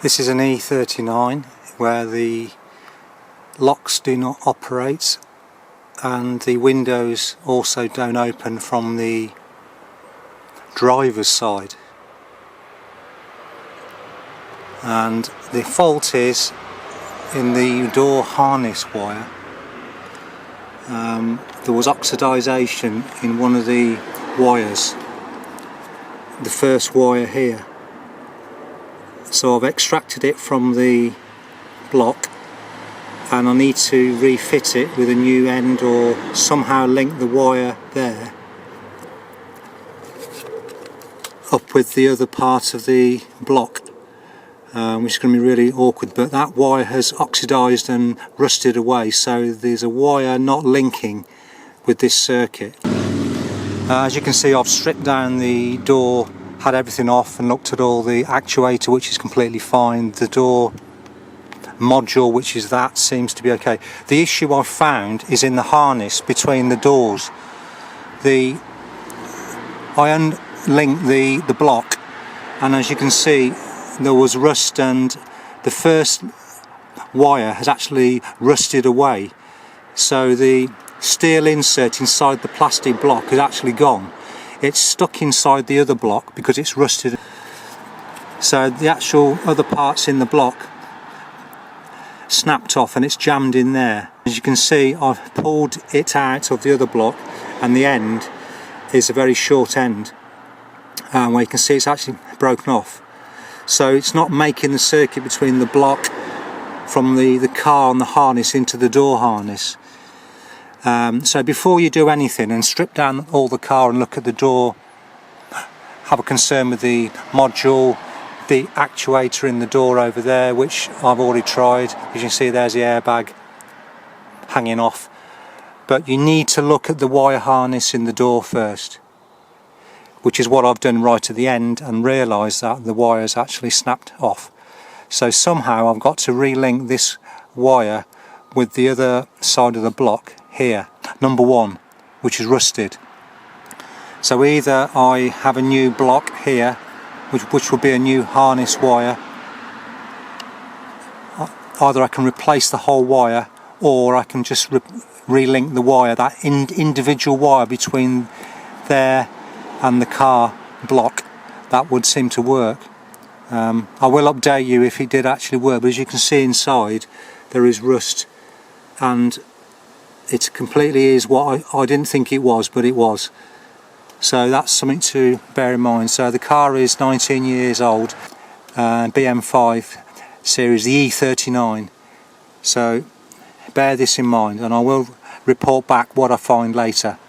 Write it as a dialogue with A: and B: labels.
A: This is an E39 where the locks do not operate and the windows also don't open from the driver's side, and the fault is in the door harness wire. There was oxidization in one of the wires, the first wire here, so I've extracted it from the block and I need to refit it with a new end or somehow link the wire there up with the other part of the block, which is going to be really awkward, but that wire has oxidized and rusted away, so there's a wire not linking with this circuit. As you can see, I've stripped down the door, had everything off and looked at all the actuator, which is completely fine. The door module, which is that, seems to be okay. The issue I've found is in the harness between the doors. I unlinked the block, and as you can see there was rust, and the first wire has actually rusted away, so the steel insert inside the plastic block is actually gone. It's stuck inside the other block because it's rusted, so the actual other parts in the block snapped off and it's jammed in there. As you can see, I've pulled it out of the other block and the end is a very short end, where you can see it's actually broken off, so it's not making the circuit between the block from the car and the harness into the door harness. So before you do anything and strip down all the car and look at the door, have a concern with the module, the actuator in the door over there, which I've already tried. As you can see, there's the airbag hanging off, but you need to look at the wire harness in the door first, which is what I've done right at the end, and realised that the wire's actually snapped off. So somehow I've got to relink this wire with the other side of the block here, number one, which is rusted. So either I have a new block here, which will be a new harness wire, either I can replace the whole wire, or I can just relink the wire, that individual wire between there and the car block. That would seem to work. I will update you if it did actually work, but as you can see inside there is rust, and it completely is what I didn't think it was, but it was. So that's something to bear in mind. So the car is 19 years old, BMW series, the E39. So bear this in mind, and I will report back what I find later.